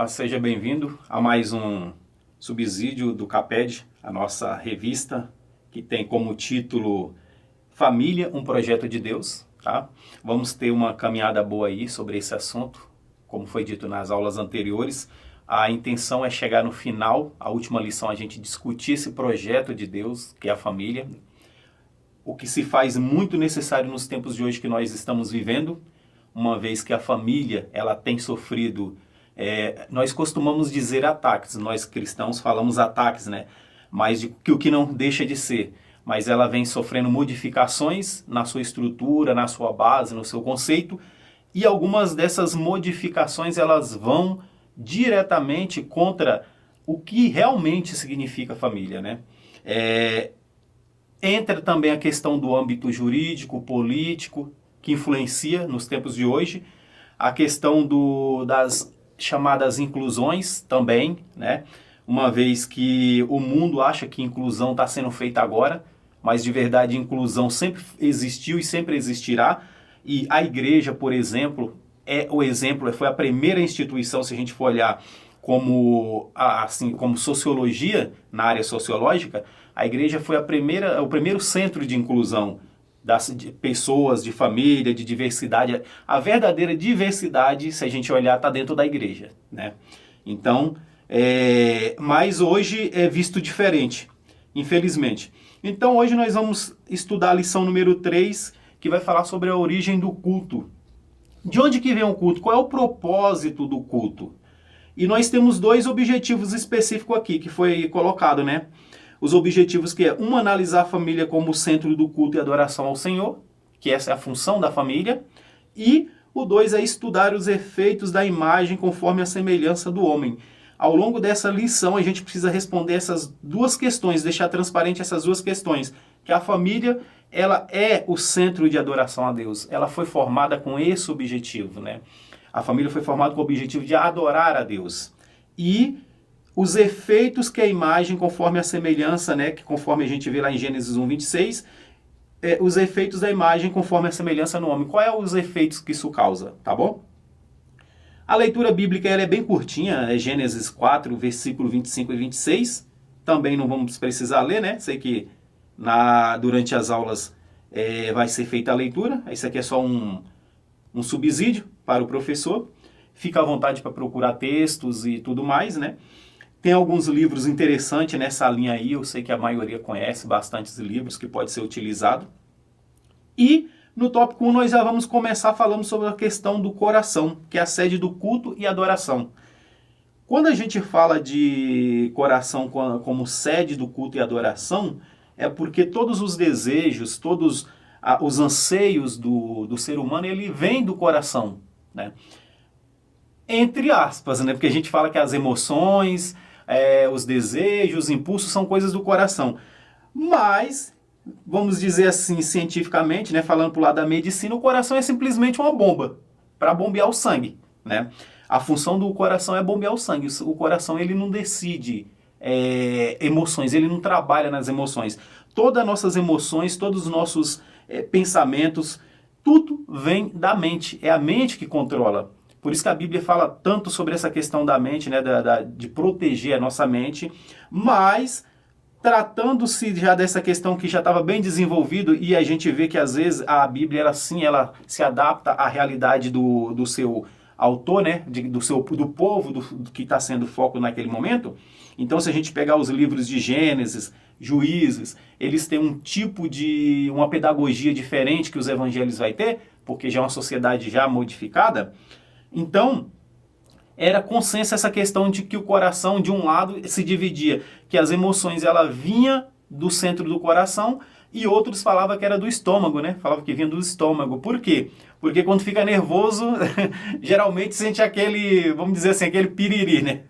Seja bem-vindo a mais um subsídio do CAPED, a nossa revista que tem como título Família, um projeto de Deus. Tá? Vamos ter uma caminhada boa aí sobre esse assunto, como foi dito nas aulas anteriores. A intenção é chegar no final, a última lição, a gente discutir esse projeto de Deus, que é a família, o que se faz muito necessário nos tempos de hoje que nós estamos vivendo, uma vez que a família ela tem sofrido, nós costumamos dizer ataques, nós cristãos falamos ataques, né? Mas o que não deixa de ser, mas ela vem sofrendo modificações na sua estrutura, na sua base, no seu conceito, e algumas dessas modificações elas vão diretamente contra o que realmente significa família, né? Entra também a questão do âmbito jurídico, político, que influencia nos tempos de hoje. A questão das chamadas inclusões também, né? Uma vez que o mundo acha que inclusão está sendo feita agora, mas de verdade inclusão sempre existiu e sempre existirá. E a igreja, por exemplo, foi a primeira instituição, se a gente for olhar como sociologia, na área sociológica, a igreja foi o primeiro centro de inclusão de pessoas, de família, de diversidade. A verdadeira diversidade, se a gente olhar, está dentro da igreja, né? Então, mas hoje é visto diferente, infelizmente. Então, hoje nós vamos estudar a lição número 3, que vai falar sobre a origem do culto. De onde que vem o culto? Qual é o propósito do culto? E nós temos dois objetivos específicos aqui, que foi colocado, né? Os objetivos que é, analisar a família como centro do culto e adoração ao Senhor, que essa é a função da família, e o 2 é estudar os efeitos da imagem conforme a semelhança do homem. Ao longo dessa lição, a gente precisa responder essas duas questões, deixar transparente essas duas questões, que a família, ela é o centro de adoração a Deus. Ela foi formada com esse objetivo, né? A família foi formada com o objetivo de adorar a Deus. E os efeitos que a imagem, conforme a semelhança, né, que conforme a gente vê lá em Gênesis 1:26, os efeitos da imagem conforme a semelhança no homem. Qual é os efeitos que isso causa, tá bom? A leitura bíblica ela é bem curtinha, é Gênesis 4, versículo 25 e 26. Também não vamos precisar ler, né? Sei que durante as aulas vai ser feita a leitura. Isso aqui é só um subsídio para o professor. Fica à vontade para procurar textos e tudo mais, né? Tem alguns livros interessantes nessa linha aí, eu sei que a maioria conhece bastantes livros que pode ser utilizado. E no tópico 1 nós já vamos começar falando sobre a questão do coração, que é a sede do culto e adoração. Quando a gente fala de coração como sede do culto e adoração, é porque todos os desejos, todos os anseios do ser humano, ele vem do coração, né? Entre aspas, né? Porque a gente fala que as emoções, os desejos, os impulsos são coisas do coração. Mas, vamos dizer assim, cientificamente, né? Falando para o lado da medicina, o coração é simplesmente uma bomba para bombear o sangue, né? A função do coração é bombear o sangue. O coração ele não decide emoções, ele não trabalha nas emoções. Todas as nossas emoções, todos os nossos pensamentos, tudo vem da mente. É a mente que controla. Por isso que a Bíblia fala tanto sobre essa questão da mente, né, de proteger a nossa mente, mas tratando-se já dessa questão que já estava bem desenvolvido, e a gente vê que às vezes a Bíblia ela se adapta à realidade do seu autor, né, do povo do que está sendo foco naquele momento. Então, se a gente pegar os livros de Gênesis, Juízes, eles têm um tipo de uma pedagogia diferente que os evangelhos vai ter, porque já é uma sociedade já modificada. Então, era consenso essa questão de que o coração, de um lado, se dividia, que as emoções ela vinha do centro do coração, e outros falavam que era do estômago, né? Falavam que vinha do estômago. Por quê? Porque quando fica nervoso, geralmente sente aquele, vamos dizer assim, aquele piriri, né?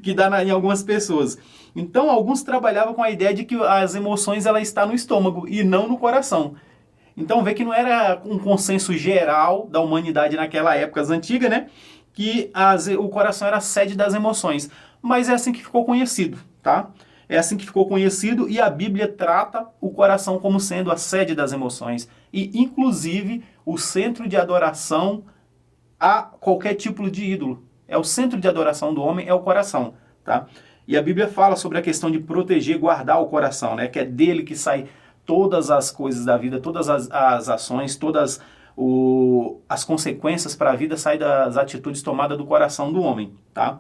Que dá em algumas pessoas. Então, alguns trabalhavam com a ideia de que as emoções ela está no estômago e não no coração. Então vê que não era um consenso geral da humanidade naquela época antiga, né? Que o coração era a sede das emoções. Mas é assim que ficou conhecido, tá? É assim que ficou conhecido e a Bíblia trata o coração como sendo a sede das emoções. E, inclusive, o centro de adoração a qualquer tipo de ídolo. É o centro de adoração do homem, é o coração, tá? E a Bíblia fala sobre a questão de proteger, guardar o coração, né? Que é dele que sai todas as coisas da vida, todas as ações, todas as consequências para a vida saem das atitudes tomadas do coração do homem, tá?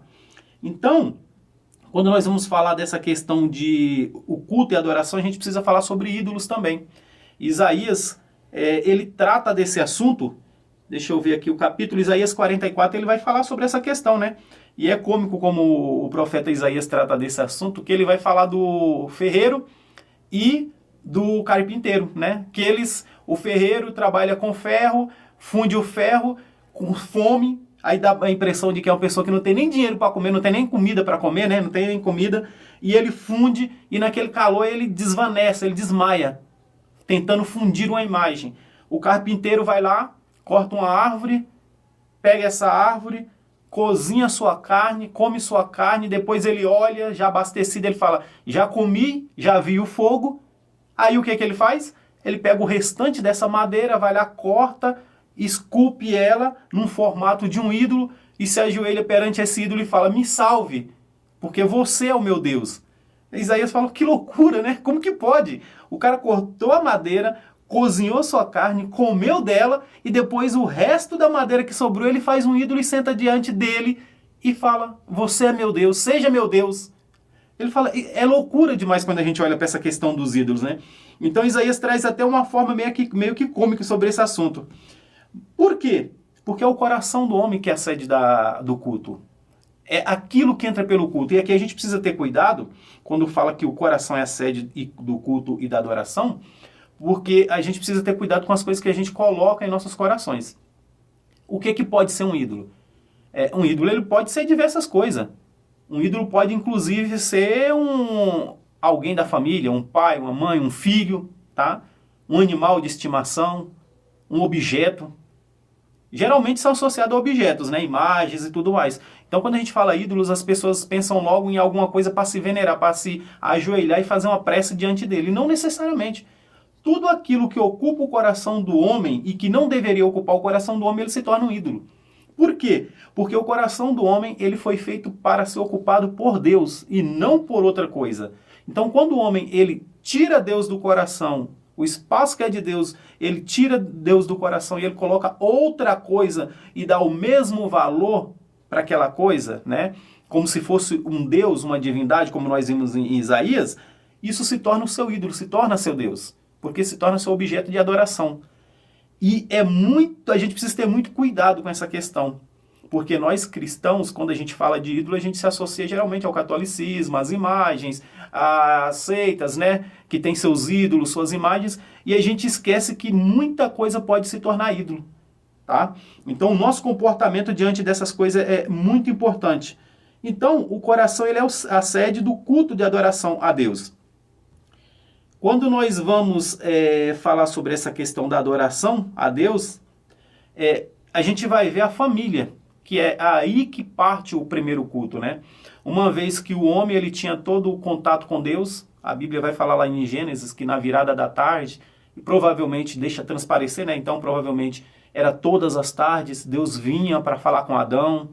Então, quando nós vamos falar dessa questão de o culto e a adoração, a gente precisa falar sobre ídolos também. Isaías, ele trata desse assunto. Deixa eu ver aqui o capítulo, Isaías 44, ele vai falar sobre essa questão, né? E é cômico como o profeta Isaías trata desse assunto, que ele vai falar do ferreiro e do carpinteiro, né? Que o ferreiro trabalha com ferro, funde o ferro com fome, aí dá a impressão de que é uma pessoa que não tem nem dinheiro para comer, não tem nem comida para comer, né? Não tem nem comida, e ele funde, e naquele calor ele desvanece, ele desmaia, tentando fundir uma imagem. O carpinteiro vai lá, corta uma árvore, pega essa árvore, cozinha sua carne, come sua carne, depois ele olha, já abastecido, ele fala, já comi, já vi o fogo. Aí o que ele faz? Ele pega o restante dessa madeira, vai lá, corta, esculpe ela num formato de um ídolo e se ajoelha perante esse ídolo e fala, me salve, porque você é o meu Deus. Isaías fala, que loucura, né? Como que pode? O cara cortou a madeira, cozinhou sua carne, comeu dela e depois o resto da madeira que sobrou ele faz um ídolo e senta diante dele e fala, você é meu Deus, seja meu Deus. Ele fala, é loucura demais quando a gente olha para essa questão dos ídolos, né? Então Isaías traz até uma forma meio que cômica sobre esse assunto. Por quê? Porque é o coração do homem que é a sede do culto. É aquilo que entra pelo culto. E aqui a gente precisa ter cuidado quando fala que o coração é a sede do culto e da adoração, porque a gente precisa ter cuidado com as coisas que a gente coloca em nossos corações. O que pode ser um ídolo? Um ídolo ele pode ser diversas coisas. Um ídolo pode, inclusive, ser alguém da família, um pai, uma mãe, um filho, tá? Um animal de estimação, um objeto. Geralmente são associados a objetos, né? Imagens e tudo mais. Então, quando a gente fala ídolos, as pessoas pensam logo em alguma coisa para se venerar, para se ajoelhar e fazer uma prece diante dele. Não necessariamente. Tudo aquilo que ocupa o coração do homem e que não deveria ocupar o coração do homem, ele se torna um ídolo. Por quê? Porque o coração do homem ele foi feito para ser ocupado por Deus e não por outra coisa. Então, quando o homem ele tira Deus do coração, o espaço que é de Deus, ele tira Deus do coração e ele coloca outra coisa e dá o mesmo valor para aquela coisa, né? Como se fosse um Deus, uma divindade, como nós vimos em Isaías, isso se torna o seu ídolo, se torna seu Deus, porque se torna seu objeto de adoração. E a gente precisa ter muito cuidado com essa questão, porque nós cristãos, quando a gente fala de ídolo, a gente se associa geralmente ao catolicismo, às imagens, às seitas, né, que tem seus ídolos, suas imagens, e a gente esquece que muita coisa pode se tornar ídolo, tá? Então o nosso comportamento diante dessas coisas é muito importante. Então o coração ele é a sede do culto de adoração a Deus. Quando nós vamos falar sobre essa questão da adoração a Deus, a gente vai ver a família, que é aí que parte o primeiro culto, né? Uma vez que o homem ele tinha todo o contato com Deus, a Bíblia vai falar lá em Gênesis que na virada da tarde, e provavelmente deixa transparecer, né? Então provavelmente era todas as tardes, Deus vinha para falar com Adão.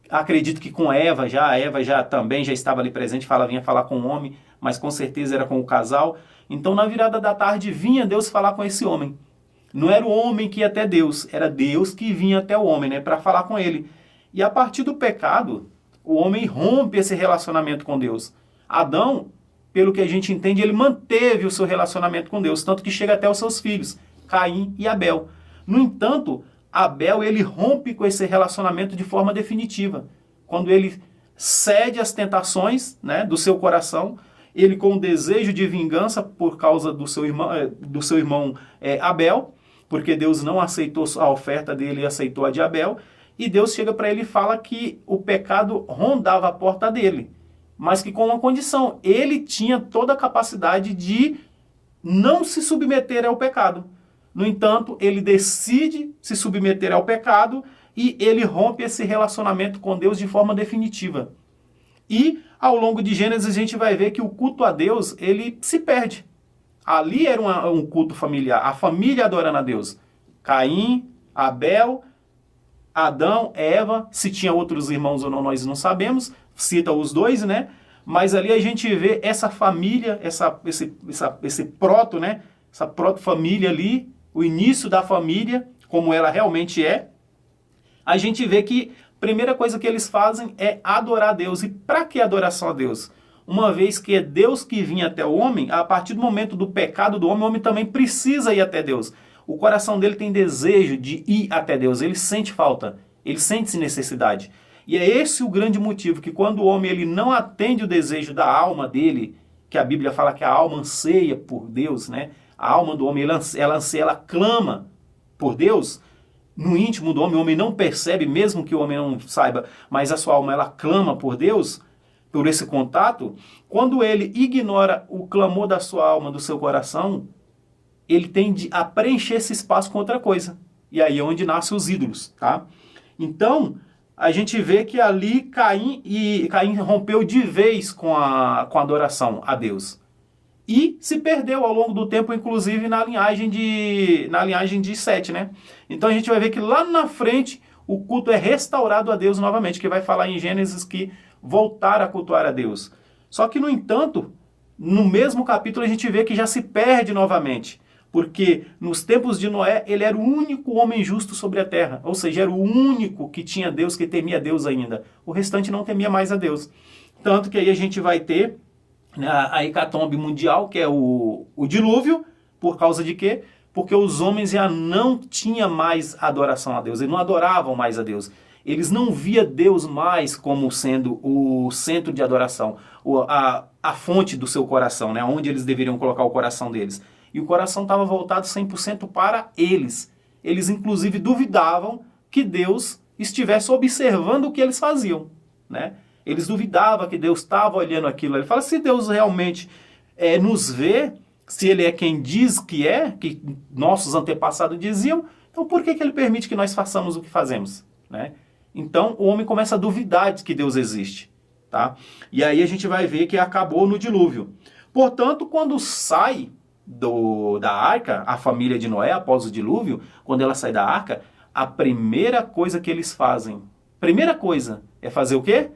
Acredito que com a Eva já também já estava ali presente, vinha falar com o homem, mas com certeza era com o casal. Então na virada da tarde vinha Deus falar com esse homem. Não era o homem que ia até Deus, era Deus que vinha até o homem, né, para falar com ele. E a partir do pecado, o homem rompe esse relacionamento com Deus. Adão, pelo que a gente entende, ele manteve o seu relacionamento com Deus, tanto que chega até os seus filhos, Caim e Abel. No entanto, Abel ele rompe com esse relacionamento de forma definitiva. Quando ele cede às tentações, né, do seu coração, ele com desejo de vingança por causa do seu irmão Abel, porque Deus não aceitou a oferta dele e aceitou a de Abel, e Deus chega para ele e fala que o pecado rondava a porta dele, mas que com uma condição, ele tinha toda a capacidade de não se submeter ao pecado. No entanto, ele decide se submeter ao pecado e ele rompe esse relacionamento com Deus de forma definitiva. E ao longo de Gênesis a gente vai ver que o culto a Deus ele se perde. Ali era um culto familiar, a família adorando a Deus. Caim, Abel, Adão, Eva, se tinha outros irmãos ou não, nós não sabemos, cita os dois, né? Mas ali a gente vê essa família, esse proto, né? Essa proto-família ali, o início da família, como ela realmente é. A gente vê que a primeira coisa que eles fazem é adorar a Deus. E para que adoração a Deus? Uma vez que é Deus que vinha até o homem, a partir do momento do pecado do homem, o homem também precisa ir até Deus. O coração dele tem desejo de ir até Deus, ele sente falta, ele sente necessidade. E é esse o grande motivo, que quando o homem ele não atende o desejo da alma dele, que a Bíblia fala que a alma anseia por Deus, né? A alma do homem, ela anseia, ela clama por Deus. No íntimo do homem, o homem não percebe, mesmo que o homem não saiba, mas a sua alma, ela clama por Deus, por esse contato. Quando ele ignora o clamor da sua alma, do seu coração, ele tende a preencher esse espaço com outra coisa. E aí é onde nascem os ídolos, tá? Então, a gente vê que ali Caim rompeu de vez com a adoração a Deus. E se perdeu ao longo do tempo, inclusive na linhagem de Sete, né? Então a gente vai ver que lá na frente o culto é restaurado a Deus novamente, que vai falar em Gênesis que voltar a cultuar a Deus. Só que, no entanto, no mesmo capítulo a gente vê que já se perde novamente. Porque nos tempos de Noé, ele era o único homem justo sobre a terra. Ou seja, era o único que tinha Deus, que temia Deus ainda. O restante não temia mais a Deus. Tanto que aí a gente vai ter a hecatombe mundial, que é o dilúvio. Por causa de quê? Porque os homens já não tinham mais adoração a Deus. Eles não adoravam mais a Deus. Eles não via Deus mais como sendo o centro de adoração. A fonte do seu coração, né? Onde eles deveriam colocar o coração deles. E o coração estava voltado 100% para eles. Eles, inclusive, duvidavam que Deus estivesse observando o que eles faziam, né? Eles duvidavam que Deus estava olhando aquilo. Ele fala, se Deus realmente nos vê, se Ele é quem diz que nossos antepassados diziam, então por que Ele permite que nós façamos o que fazemos, né? Então, o homem começa a duvidar de que Deus existe, tá? E aí a gente vai ver que acabou no dilúvio. Portanto, quando sai da arca, a família de Noé, após o dilúvio, quando ela sai da arca, a primeira coisa que eles fazem, primeira coisa, é fazer o quê?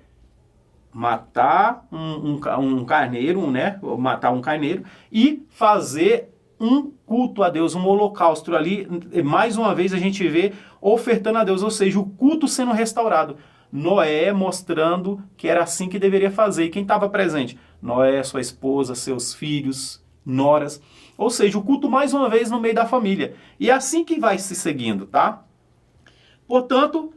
Matar um carneiro, né? Matar um carneiro e fazer um culto a Deus, um holocausto ali. Mais uma vez a gente vê ofertando a Deus, ou seja, o culto sendo restaurado. Noé mostrando que era assim que deveria fazer. E quem estava presente? Noé, sua esposa, seus filhos, noras. Ou seja, o culto mais uma vez no meio da família. E é assim que vai se seguindo, tá? Portanto,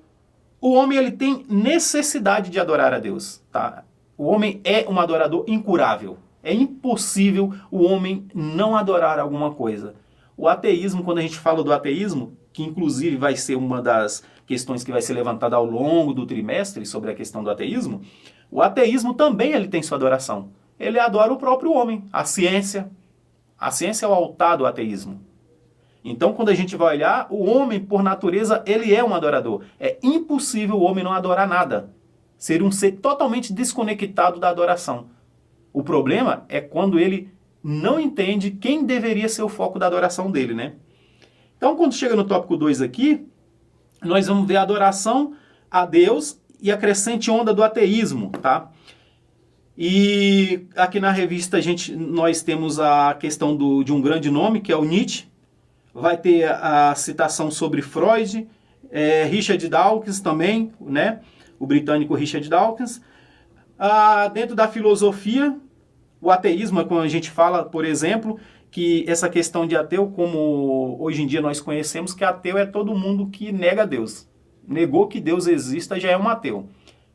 o homem ele tem necessidade de adorar a Deus, tá? O homem é um adorador incurável. É impossível o homem não adorar alguma coisa. O ateísmo, quando a gente fala do ateísmo, que inclusive vai ser uma das questões que vai ser levantada ao longo do trimestre sobre a questão do ateísmo, o ateísmo também ele tem sua adoração. Ele adora o próprio homem, a ciência. A ciência é o altar do ateísmo. Então, quando a gente vai olhar, o homem, por natureza, ele é um adorador. É impossível o homem não adorar nada. Ser um ser totalmente desconectado da adoração. O problema é quando ele não entende quem deveria ser o foco da adoração dele, né? Então, quando chega no tópico 2 aqui, nós vamos ver a adoração a Deus e a crescente onda do ateísmo, tá? E aqui na revista nós temos a questão de um grande nome, que é o Nietzsche. Vai ter a citação sobre Freud, Richard Dawkins também, né? O britânico Richard Dawkins. Dentro da filosofia, o ateísmo é quando a gente fala, por exemplo, que essa questão de ateu, como hoje em dia nós conhecemos, que ateu é todo mundo que nega Deus. Negou que Deus exista já é um ateu.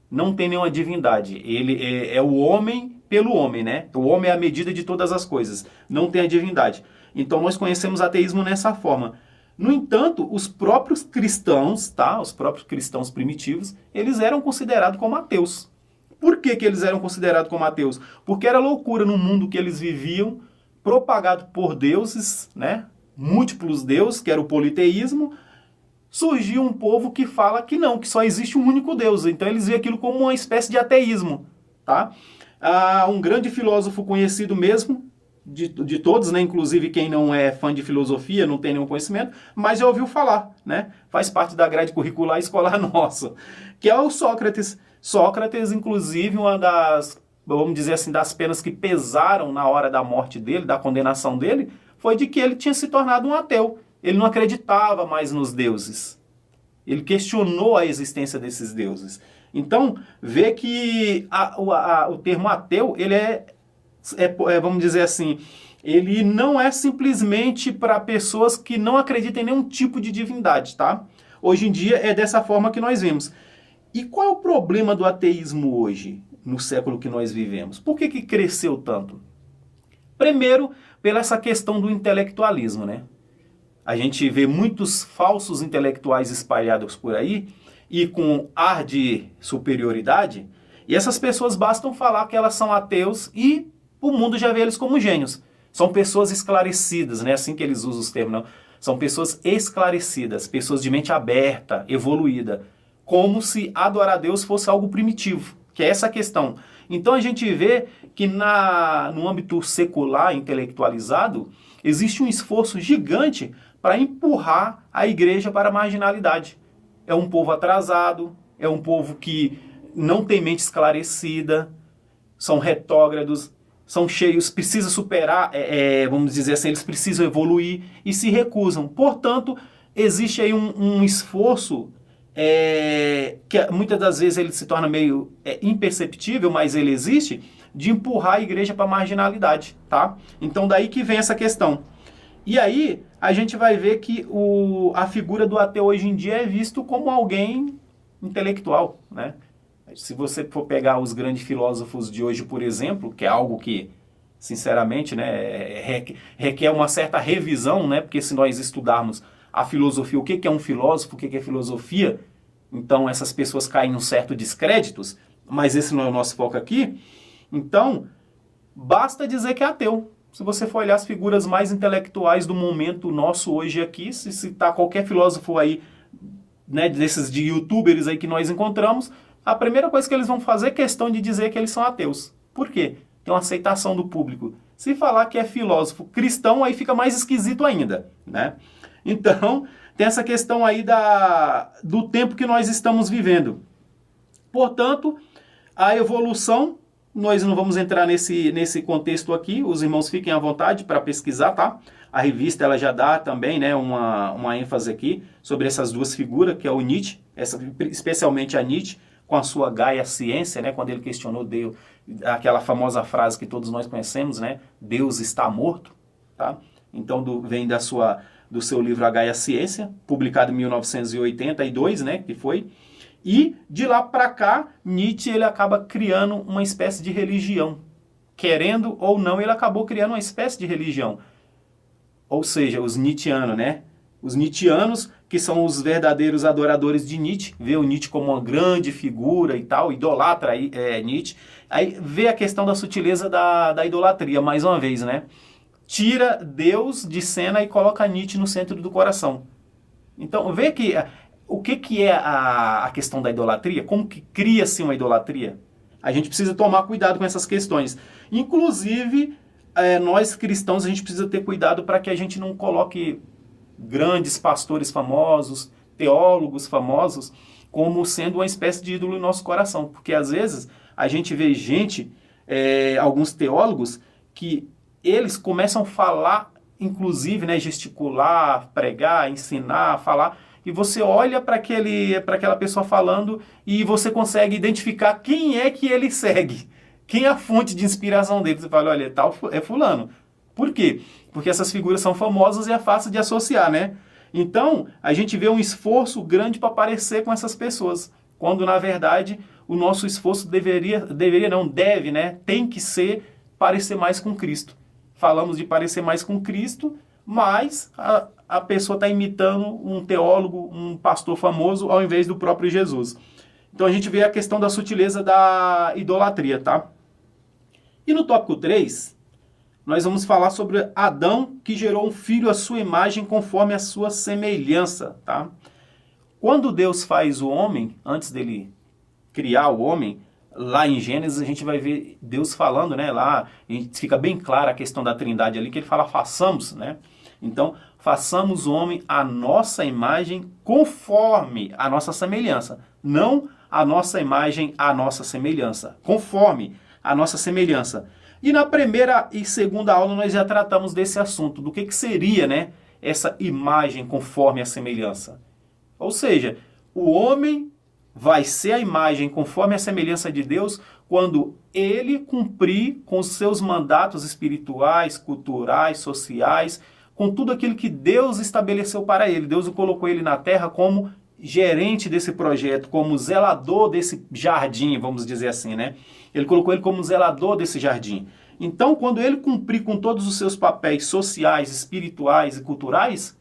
Não tem nenhuma divindade. Ele é o homem pelo homem, né? O homem é a medida de todas as coisas. Não tem a divindade. Então nós conhecemos ateísmo nessa forma. No entanto, os próprios cristãos, tá? Os próprios cristãos primitivos, eles eram considerados como ateus. Por que eles eram considerados como ateus? Porque era loucura no mundo que eles viviam, propagado por deuses, né? Múltiplos deuses, que era o politeísmo. Surgiu um povo que fala que não, que só existe um único Deus. Então eles veem aquilo como uma espécie de ateísmo, tá? Um grande filósofo conhecido mesmo, de todos, né? Inclusive quem não é fã de filosofia, não tem nenhum conhecimento, mas já ouviu falar, né? Faz parte da grade curricular escolar nossa, que é o Sócrates. Sócrates, inclusive, uma das, vamos dizer assim, das penas que pesaram na hora da morte dele, da condenação dele, foi de que ele tinha se tornado um ateu. Ele não acreditava mais nos deuses. Ele questionou a existência desses deuses. Então, vê que o termo ateu, ele vamos dizer assim, ele não é simplesmente para pessoas que não acreditam em nenhum tipo de divindade, tá? Hoje em dia é dessa forma que nós vemos. E qual é o problema do ateísmo hoje, no século que nós vivemos? Por que cresceu tanto? Primeiro, pela essa questão do intelectualismo, né? A gente vê muitos falsos intelectuais espalhados por aí e com ar de superioridade, e essas pessoas bastam falar que elas são ateus e o mundo já vê eles como gênios. São pessoas esclarecidas, não é assim que eles usam os termos, não. São pessoas esclarecidas, pessoas de mente aberta, evoluída, como se adorar a Deus fosse algo primitivo, que é essa a questão. Então a gente vê que no âmbito secular, intelectualizado, existe um esforço gigante para empurrar a igreja para a marginalidade. É um povo atrasado, é um povo que não tem mente esclarecida, são retrógrados, são cheios, precisa superar, vamos dizer assim, eles precisam evoluir e se recusam. Portanto, existe aí um esforço que muitas das vezes ele se torna meio imperceptível, mas ele existe, de empurrar a igreja para a marginalidade, tá? Então daí que vem essa questão. E aí a gente vai ver que a figura do ateu hoje em dia é visto como alguém intelectual, né? Se você for pegar os grandes filósofos de hoje, por exemplo, que é algo que, sinceramente, né, requer uma certa revisão, né? Porque se nós estudarmos a filosofia, o que é um filósofo, o que é filosofia, então essas pessoas caem em um certo descréditos, mas esse não é o nosso foco aqui. Então, basta dizer que é ateu. Se você for olhar as figuras mais intelectuais do momento nosso hoje aqui, se citar qualquer filósofo aí, né, desses de youtubers aí que nós encontramos, a primeira coisa que eles vão fazer é questão de dizer que eles são ateus. Por quê? Tem uma aceitação do público. Se falar que é filósofo cristão, aí fica mais esquisito ainda, né? Então, tem essa questão aí do tempo que nós estamos vivendo. Portanto, a evolução, nós não vamos entrar nesse contexto aqui, os irmãos fiquem à vontade para pesquisar, tá? A revista ela já dá também, né, uma ênfase aqui sobre essas duas figuras, que é o Nietzsche, especialmente a Nietzsche, com a sua Gaia Ciência, né, quando ele questionou Deus, aquela famosa frase que todos nós conhecemos, né, Deus está morto, tá? Então vem do seu livro A Gaia Ciência, publicado em 1982, né, que foi. E de lá para cá, Nietzsche ele acaba criando uma espécie de religião. Querendo ou não, ele acabou criando uma espécie de religião. Ou seja, os nietzschianos, né? Os nietzschianos, que são os verdadeiros adoradores de Nietzsche, vê o Nietzsche como uma grande figura e tal, idolatra Nietzsche. Aí vê a questão da sutileza da idolatria, mais uma vez, né? Tira Deus de cena e coloca Nietzsche no centro do coração. Então, vê que o que é a questão da idolatria? Como que cria-se uma idolatria? A gente precisa tomar cuidado com essas questões. Inclusive, nós cristãos, a gente precisa ter cuidado para que a gente não coloque grandes pastores famosos, teólogos famosos, como sendo uma espécie de ídolo no nosso coração. Porque às vezes a gente vê gente, alguns teólogos, que eles começam a falar, inclusive, né, gesticular, pregar, ensinar, falar, e você olha para aquela pessoa falando e você consegue identificar quem é que ele segue, quem é a fonte de inspiração dele. Você fala, olha, tal é fulano. Por quê? Porque essas figuras são famosas e é fácil de associar, né? Então, a gente vê um esforço grande para parecer com essas pessoas, quando, na verdade, o nosso esforço deve, né? Tem que ser parecer mais com Cristo. Falamos de parecer mais com Cristo, mas a pessoa está imitando um teólogo, um pastor famoso, ao invés do próprio Jesus. Então a gente vê a questão da sutileza da idolatria, tá? E no tópico 3, nós vamos falar sobre Adão, que gerou um filho à sua imagem conforme a sua semelhança, tá? Quando Deus faz o homem, antes dele criar o homem, lá em Gênesis a gente vai ver Deus falando, né? Lá a gente fica bem clara a questão da Trindade ali, que ele fala façamos, né? Então, façamos o homem à nossa imagem conforme a nossa semelhança. Não a nossa imagem à nossa semelhança. Conforme a nossa semelhança. E na primeira e segunda aula nós já tratamos desse assunto, do que seria, né, essa imagem conforme a semelhança. Ou seja, o homem vai ser a imagem conforme a semelhança de Deus quando ele cumprir com os seus mandatos espirituais, culturais, sociais, com tudo aquilo que Deus estabeleceu para ele. Deus colocou ele na terra como gerente desse projeto, como zelador desse jardim, vamos dizer assim, né? Ele colocou ele como zelador desse jardim. Então, quando ele cumprir com todos os seus papéis sociais, espirituais e culturais,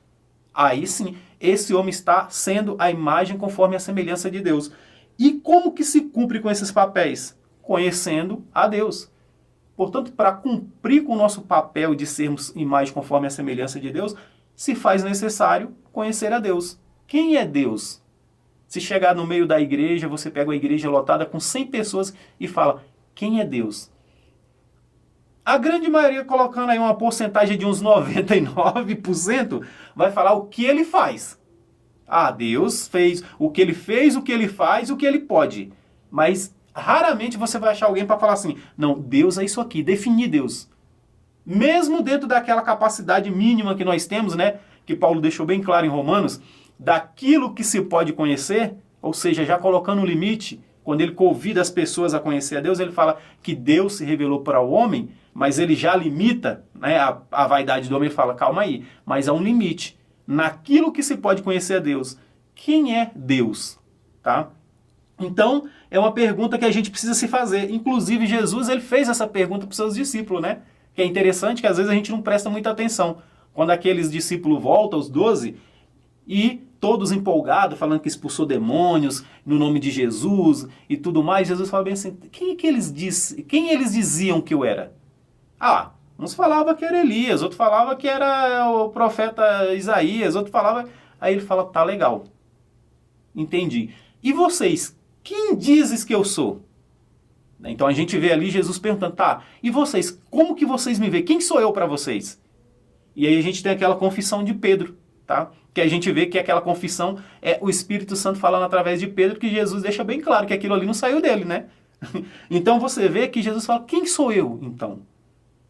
aí sim, esse homem está sendo a imagem conforme a semelhança de Deus. E como que se cumpre com esses papéis? Conhecendo a Deus. Portanto, para cumprir com o nosso papel de sermos imagem conforme a semelhança de Deus, se faz necessário conhecer a Deus. Quem é Deus? Se chegar no meio da igreja, você pega uma igreja lotada com 100 pessoas e fala, quem é Deus? A grande maioria, colocando aí uma porcentagem de uns 99%, vai falar o que ele faz. Ah, Deus fez o que ele fez, o que ele faz, o que ele pode. Mas raramente você vai achar alguém para falar assim, não, Deus é isso aqui, definir Deus. Mesmo dentro daquela capacidade mínima que nós temos, né, que Paulo deixou bem claro em Romanos, daquilo que se pode conhecer, ou seja, já colocando um limite, quando ele convida as pessoas a conhecer a Deus, ele fala que Deus se revelou para o homem, mas ele já limita, né, a vaidade do homem. Ele fala, calma aí, mas há um limite. Naquilo que se pode conhecer a Deus. Quem é Deus? Tá? Então, é uma pergunta que a gente precisa se fazer. Inclusive, Jesus ele fez essa pergunta para os seus discípulos, né? Que é interessante que às vezes a gente não presta muita atenção. Quando aqueles discípulos voltam, os 12, e todos empolgados, falando que expulsou demônios no nome de Jesus e tudo mais, Jesus fala bem assim, quem eles diziam que eu era? Ah, uns falavam que era Elias, outros falavam que era o profeta Isaías, outros falavam... Aí ele fala, tá legal, entendi. E vocês, quem dizes que eu sou? Então a gente vê ali Jesus perguntando, tá, e vocês, como que vocês me veem? Quem sou eu para vocês? E aí a gente tem aquela confissão de Pedro, tá? Que a gente vê que aquela confissão é o Espírito Santo falando através de Pedro, que Jesus deixa bem claro que aquilo ali não saiu dele, né? Então você vê que Jesus fala, quem sou eu, então?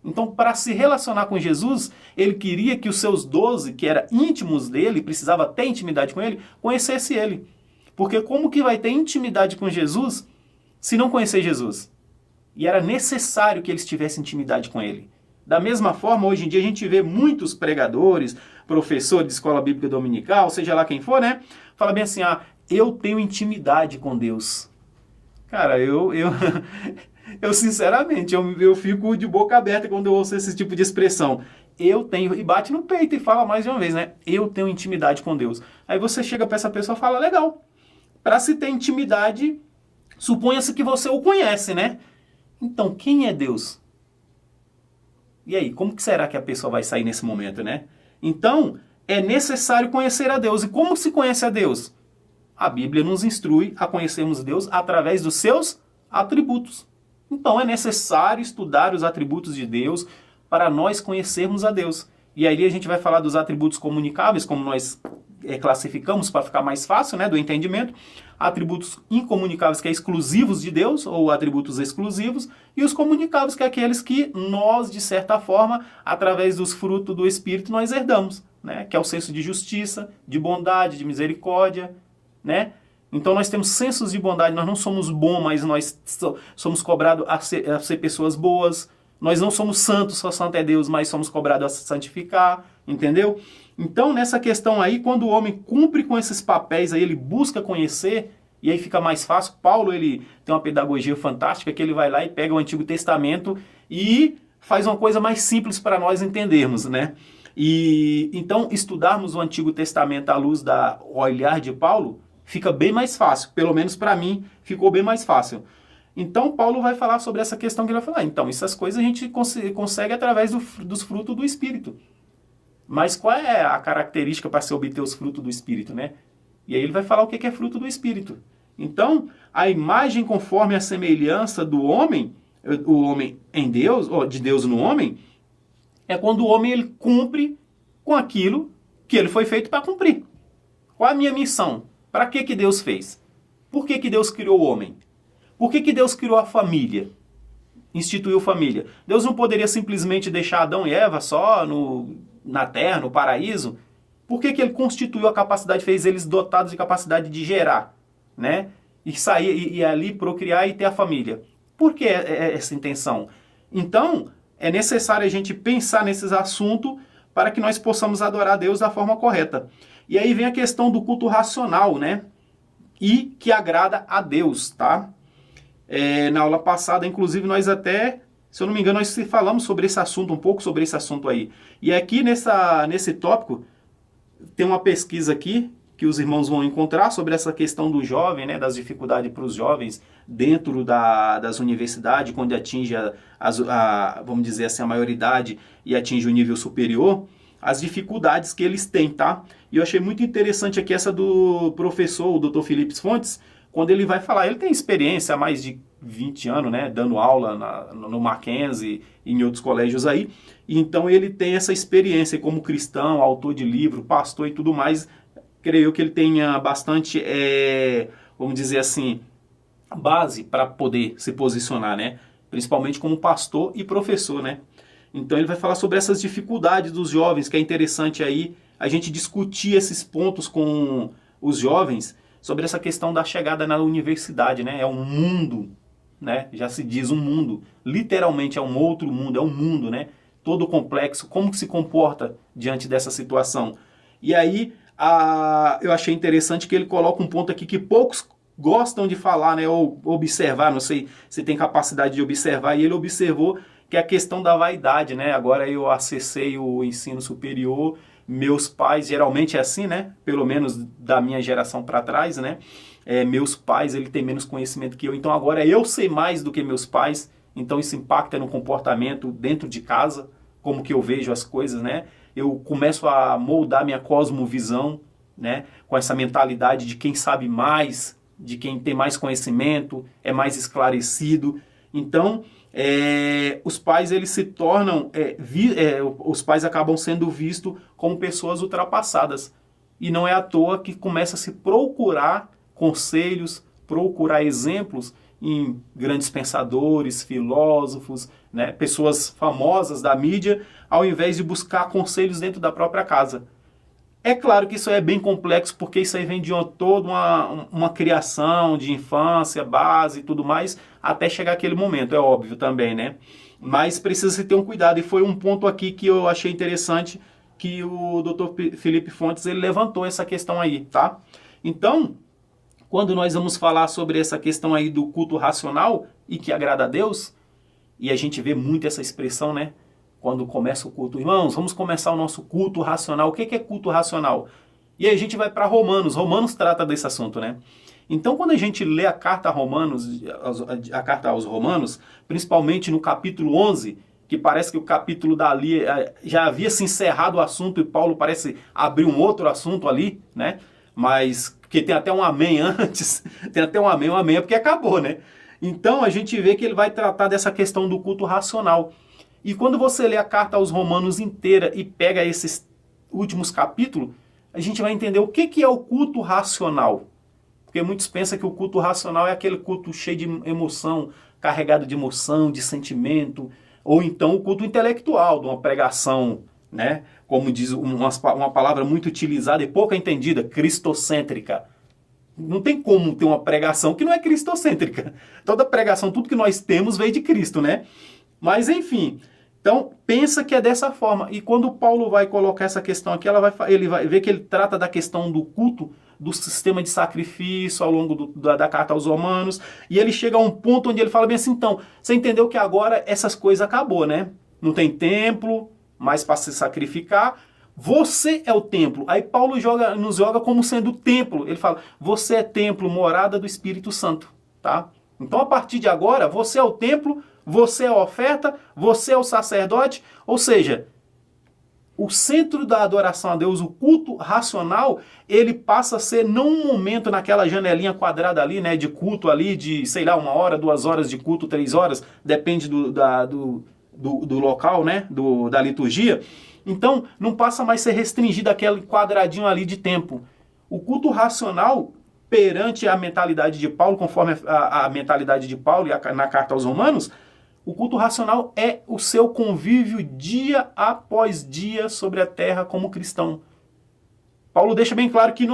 Então, para se relacionar com Jesus, ele queria que os seus 12, que eram íntimos dele, precisava ter intimidade com ele, conhecesse ele. Porque como que vai ter intimidade com Jesus se não conhecer Jesus? E era necessário que eles tivessem intimidade com ele. Da mesma forma, hoje em dia a gente vê muitos pregadores, professores de escola bíblica dominical, seja lá quem for, né? Fala bem assim, eu tenho intimidade com Deus. Cara, eu sinceramente, eu fico de boca aberta quando eu ouço esse tipo de expressão. Eu tenho, e bate no peito e fala mais de uma vez, né? Eu tenho intimidade com Deus. Aí você chega para essa pessoa e fala, legal. Para se ter intimidade, suponha-se que você o conhece, né? Então, quem é Deus? E aí, como que será que a pessoa vai sair nesse momento, né? Então, é necessário conhecer a Deus. E como se conhece a Deus? A Bíblia nos instrui a conhecermos Deus através dos seus atributos. Então, é necessário estudar os atributos de Deus para nós conhecermos a Deus. E aí a gente vai falar dos atributos comunicáveis, como nós classificamos para ficar mais fácil, né, do entendimento. Atributos incomunicáveis, que é exclusivos de Deus, ou atributos exclusivos, e os comunicáveis, que é aqueles que nós, de certa forma, através dos frutos do Espírito, nós herdamos, né, que é o senso de justiça, de bondade, de misericórdia, né? Então nós temos sensos de bondade, nós não somos bons, mas nós somos cobrados a ser pessoas boas. Nós não somos santos, só santo é Deus, mas somos cobrados a se santificar, entendeu? Então, nessa questão aí, quando o homem cumpre com esses papéis, aí ele busca conhecer, e aí fica mais fácil. Paulo, ele tem uma pedagogia fantástica, que ele vai lá e pega o Antigo Testamento e faz uma coisa mais simples para nós entendermos, né? E então, estudarmos o Antigo Testamento à luz do olhar de Paulo, fica bem mais fácil. Pelo menos para mim, ficou bem mais fácil. Então, Paulo vai falar sobre essa questão que ele vai falar. Então, essas coisas a gente consegue através dos frutos do Espírito. Mas qual é a característica para se obter os frutos do Espírito, né? E aí ele vai falar o que é fruto do Espírito. Então, a imagem conforme a semelhança do homem, o homem em Deus, ou de Deus no homem, é quando o homem ele cumpre com aquilo que ele foi feito para cumprir. Qual a minha missão? Para que Deus fez? Por que Deus criou o homem? Por que Deus criou a família? Instituiu família. Deus não poderia simplesmente deixar Adão e Eva só na terra, no paraíso? Por que ele constituiu a capacidade, fez eles dotados de capacidade de gerar, né? E sair e ali procriar e ter a família? Por que essa intenção? Então, é necessário a gente pensar nesses assuntos para que nós possamos adorar a Deus da forma correta. E aí vem a questão do culto racional, né? E que agrada a Deus, tá? Na aula passada, inclusive, nós até, se eu não me engano, nós falamos sobre esse assunto, um pouco sobre esse assunto aí. E aqui nesse tópico, tem uma pesquisa aqui que os irmãos vão encontrar sobre essa questão do jovem, né, das dificuldades para os jovens dentro das universidades, quando atinge vamos dizer assim, a maioridade e atinge o nível superior, as dificuldades que eles têm, tá? E eu achei muito interessante aqui essa do professor, o Dr. Felipe Fontes, quando ele vai falar, ele tem experiência há mais de 20 anos, né, dando aula no Mackenzie e em outros colégios aí, então ele tem essa experiência como cristão, autor de livro, pastor e tudo mais. Creio que ele tenha bastante, vamos dizer assim, base para poder se posicionar, né, principalmente como pastor e professor, né. Então ele vai falar sobre essas dificuldades dos jovens, que é interessante aí a gente discutir esses pontos com os jovens, sobre essa questão da chegada na universidade, né? É um mundo, né? Já se diz um mundo, literalmente é um outro mundo, é um mundo, né? Todo complexo, como que se comporta diante dessa situação? E aí, eu achei interessante que ele coloca um ponto aqui que poucos gostam de falar, né? Ou observar, não sei se tem capacidade de observar, e ele observou que é a questão da vaidade, né? Agora eu acessei o ensino superior, meus pais, geralmente é assim, né? Pelo menos da minha geração para trás, né? Meus pais, ele tem menos conhecimento que eu, então agora eu sei mais do que meus pais, então isso impacta no comportamento dentro de casa, como que eu vejo as coisas, né? Eu começo a moldar minha cosmovisão, né? Com essa mentalidade de quem sabe mais, de quem tem mais conhecimento, é mais esclarecido. Então, os pais eles se tornam, os pais acabam sendo vistos como pessoas ultrapassadas. E não é à toa que começa a se procurar conselhos, procurar exemplos em grandes pensadores, filósofos, né, pessoas famosas da mídia, ao invés de buscar conselhos dentro da própria casa. É claro que isso é bem complexo, porque isso aí vem de toda uma criação de infância, base e tudo mais, até chegar aquele momento, é óbvio também, né? Mas precisa se ter um cuidado, e foi um ponto aqui que eu achei interessante, que o Dr. Felipe Fontes ele levantou essa questão aí, tá? Então, quando nós vamos falar sobre essa questão aí do culto racional e que agrada a Deus, e a gente vê muito essa expressão, né? Quando começa o culto, irmãos, vamos começar o nosso culto racional. O que é culto racional? E aí a gente vai para Romanos. Romanos trata desse assunto, né? Então, quando a gente lê a carta aos Romanos, principalmente no capítulo 11, que parece que o capítulo dali já havia se encerrado o assunto e Paulo parece abrir um outro assunto ali, né? Mas que tem até um amém antes, tem até um amém é porque acabou, né? Então, a gente vê que ele vai tratar dessa questão do culto racional. E quando você lê a carta aos Romanos inteira e pega esses últimos capítulos, a gente vai entender o que é o culto racional. Porque muitos pensam que o culto racional é aquele culto cheio de emoção, carregado de emoção, de sentimento, ou então o culto intelectual, de uma pregação, né? Como diz uma palavra muito utilizada e pouco entendida, cristocêntrica. Não tem como ter uma pregação que não é cristocêntrica. Toda pregação, tudo que nós temos veio de Cristo, né? Mas enfim, então pensa que é dessa forma. E quando Paulo vai colocar essa questão aqui, ele vai ver que ele trata da questão do culto, do sistema de sacrifício ao longo da carta aos Romanos. E ele chega a um ponto onde ele fala bem assim, então, você entendeu que agora essas coisas acabou, né? Não tem templo mais para se sacrificar. Você é o templo. Aí Paulo nos joga como sendo templo. Ele fala, você é templo, morada do Espírito Santo, tá? Então a partir de agora, você é o templo, você é a oferta, você é o sacerdote, ou seja, o centro da adoração a Deus, o culto racional, ele passa a ser não um momento naquela janelinha quadrada ali, né, de culto ali, de, sei lá, 1 hora, 2 horas de culto, 3 horas, depende do local, né, da liturgia. Então, não passa mais a ser restringido aquele quadradinho ali de tempo. O culto racional, perante a mentalidade de Paulo, conforme a mentalidade de Paulo e na carta aos Romanos, o culto racional é o seu convívio dia após dia sobre a terra como cristão. Paulo deixa bem claro que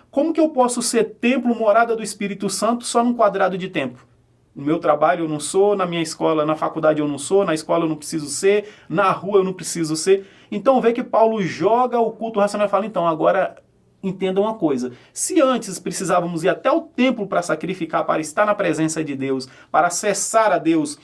como que eu posso ser templo, morada do Espírito Santo só num quadrado de tempo? No meu trabalho eu não sou, na minha escola, na faculdade eu não sou, na escola eu não preciso ser, na rua eu não preciso ser. Então vê que Paulo joga o culto racional e fala, então agora entenda uma coisa, se antes precisávamos ir até o templo para sacrificar, para estar na presença de Deus, para acessar a Deus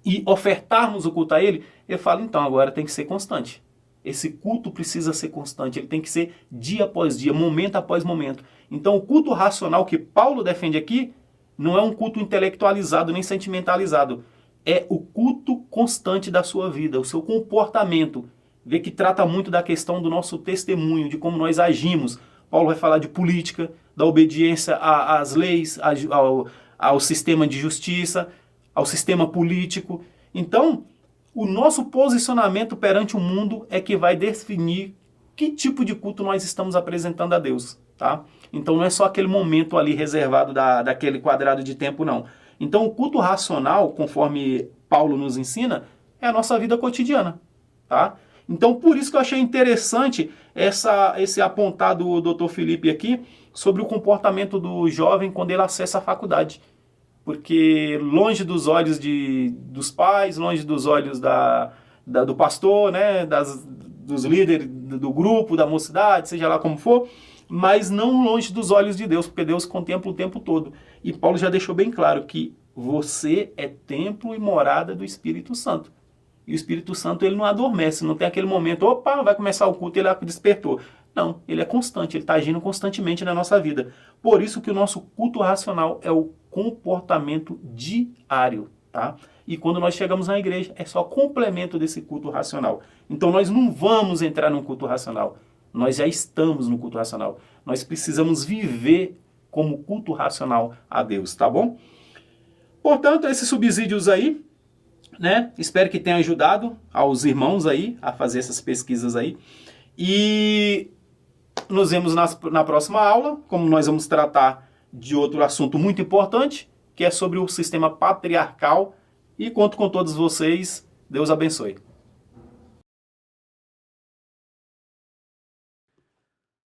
e ofertarmos o culto a Ele, ele fala, então agora tem que ser constante. Esse culto precisa ser constante, ele tem que ser dia após dia, momento após momento. Então o culto racional que Paulo defende aqui não é um culto intelectualizado nem sentimentalizado, é o culto constante da sua vida, o seu comportamento. Vê que trata muito da questão do nosso testemunho, de como nós agimos. Paulo vai falar de política, da obediência às leis, ao sistema de justiça, ao sistema político. Então, o nosso posicionamento perante o mundo é que vai definir que tipo de culto nós estamos apresentando a Deus, tá? Então não é só aquele momento ali reservado daquele quadrado de tempo, não. Então o culto racional, conforme Paulo nos ensina, é a nossa vida cotidiana, tá? Então por isso que eu achei interessante esse apontar do Dr. Felipe aqui sobre o comportamento do jovem quando ele acessa a faculdade. Porque longe dos olhos dos pais, longe dos olhos do pastor, né, dos líderes do grupo, da mocidade, seja lá como for, mas não longe dos olhos de Deus, porque Deus contempla o tempo todo. E Paulo já deixou bem claro que você é templo e morada do Espírito Santo. E o Espírito Santo ele não adormece, não tem aquele momento, opa, vai começar o culto e ele despertou. Não, ele é constante, ele está agindo constantemente na nossa vida. Por isso que o nosso culto racional é o comportamento diário, tá? E quando nós chegamos na igreja, é só complemento desse culto racional. Então nós não vamos entrar num culto racional, nós já estamos no culto racional. Nós precisamos viver como culto racional a Deus, tá bom? Portanto, esses subsídios aí, né? Espero que tenha ajudado aos irmãos aí a fazer essas pesquisas aí. E nos vemos na próxima aula, como nós vamos tratar de outro assunto muito importante, que é sobre o sistema patriarcal. E conto com todos vocês. Deus abençoe.